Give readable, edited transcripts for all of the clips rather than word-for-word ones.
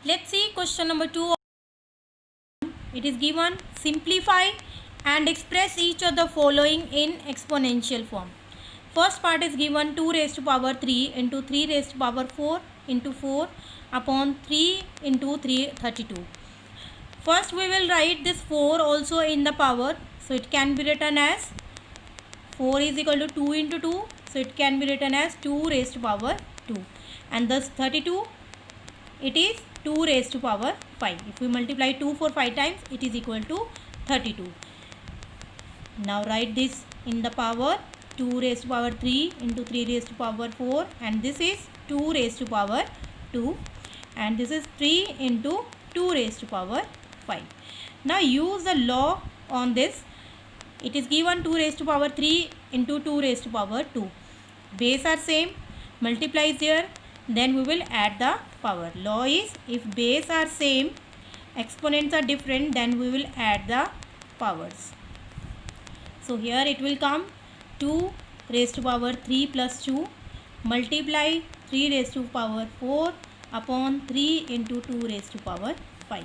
Let's see question number 2. It is given simplify and express each of the following in exponential form. First part is given 2 raised to power 3 into 3 raised to power 4 into 4 upon 3 into 3 32. First we will write this 4 also in the power. So it can be written as 4 is equal to 2 into 2. So it can be written as 2 raised to power 2. And thus 32, it is 2 raised to power 5. If we multiply 2 for 5 times, it is equal to 32. Now write this in the power 2 raised to power 3 into 3 raised to power 4, and this is 2 raised to power 2, and this is 3 into 2 raised to power 5. Now use the law on this. It is given 2 raised to power 3 into 2 raised to power 2. Base are same, multiply is there, then we will add the power. Law is if base are same, exponents are different, then we will add the powers. So here it will come 2 raised to power 3 plus 2 multiply 3 raised to power 4 upon 3 into 2 raised to power 5.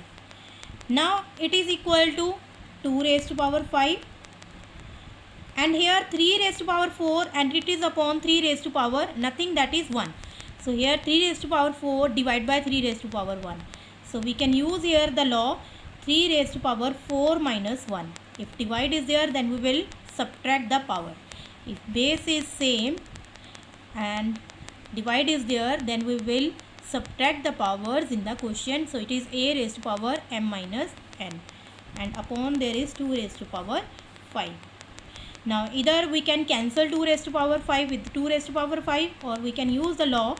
Now it is equal to 2 raised to power 5, and here 3 raised to power 4, and it is upon 3 raised to power nothing, that is 1. So here 3 raised to power 4 divided by 3 raised to power 1. So we can use here the law 3 raised to power 4 minus 1. If divide is there, then we will subtract the power. If base is same and divide is there, then we will subtract the powers in the question. So it is a raised to power m minus n, and upon there is 2 raised to power 5. Now either we can cancel 2 raised to power 5 with 2 raised to power 5, or we can use the law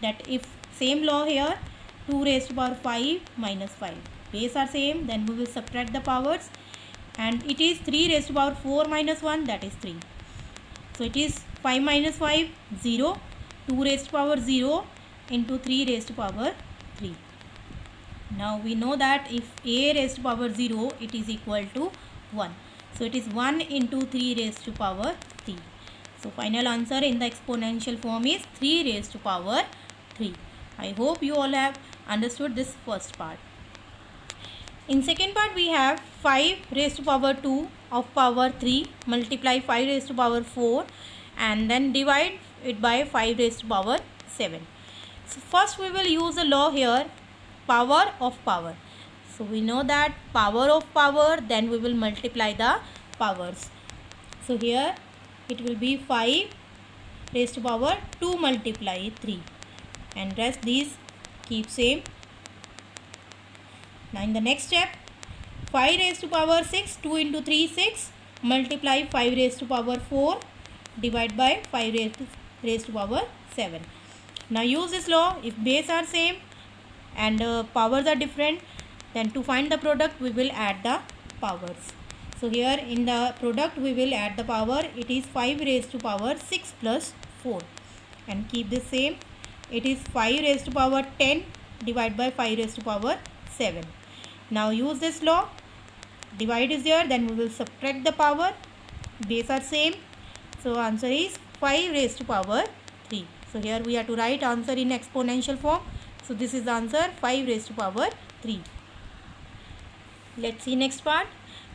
that if same law here 2 raised to power 5 minus 5, base are same, then we will subtract the powers, and it is 3 raised to power 4 minus 1, that is 3. So it is 5 minus 5 0, 2 raised to power 0 into 3 raised to power 3. Now we know that if a raised to power 0, it is equal to 1. So it is 1 into 3 raised to power 3. So final answer in the exponential form is 3 raised to power 3. I hope you all have understood this first part. In second part we have 5 raised to power 2 of power 3 multiply 5 raised to power 4 and then divide it by 5 raised to power 7. So first we will use the law here, power of power. So we know that power of power, then we will multiply the powers. So here it will be 5 raised to power 2 multiply 3, and rest these keep same. Now in the next step 5 raised to power 6, 2 into 3 6 multiply 5 raised to power 4 divide by 5 raised to power 7. Now use this law, if base are same and powers are different, then to find the product we will add the powers. So here in the product we will add the power. It is 5 raised to power 6 plus 4, and keep this same. It is 5 raised to power 10 divided by 5 raised to power 7. Now use this law, divide is there, then we will subtract the power, base are same. So answer is 5 raised to power 3. So here we have to write answer in exponential form. So this is the answer, 5 raised to power 3. Let's see next part.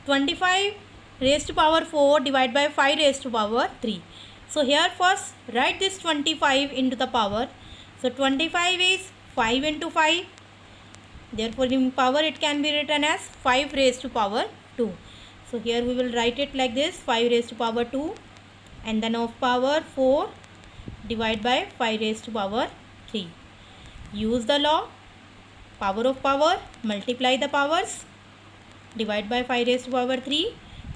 25 raised to power 4 divided by 5 raised to power 3. So here first write this 25 into the power. So 25 is 5 into 5. Therefore in power it can be written as 5 raised to power 2. So here we will write it like this, 5 raised to power 2, and then of power 4 divided by 5 raised to power 3. Use the law, power of power, multiply the powers, divide by 5 raised to power 3.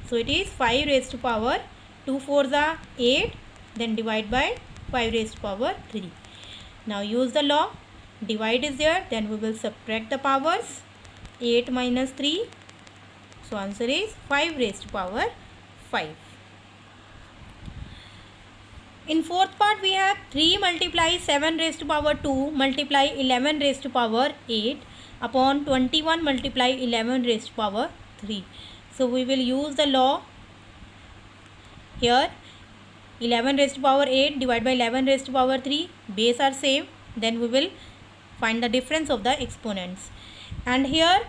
So it is 5 raised to power 2 4 the 8, then divide by 5 raised to power 3. Now use the law, divide is there, then we will subtract the powers, 8 minus 3. So answer is 5 raised to power 5. In fourth part we have 3 multiply 7 raised to power 2 multiply 11 raised to power 8 upon 21 multiply 11 raised to power 3. So we will use the law here, 11 raised to power 8 divided by 11 raised to power 3, base are same, then we will find the difference of the exponents. And here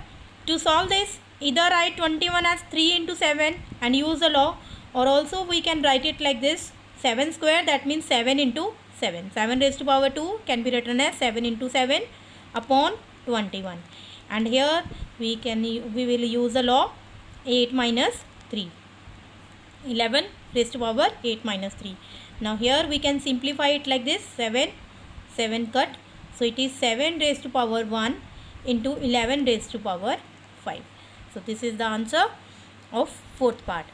to solve this, either write 21 as 3 into 7 and use the law, or also we can write it like this, 7 square, that means 7 into 7. 7 raised to power 2 can be written as 7 into 7 upon 21. And here we will use the law 8 minus 3. 11 raised to power 8 minus 3. Now here we can simplify it like this, 7 cut. So it is 7 raised to power 1 into 11 raised to power 5. So this is the answer of fourth part.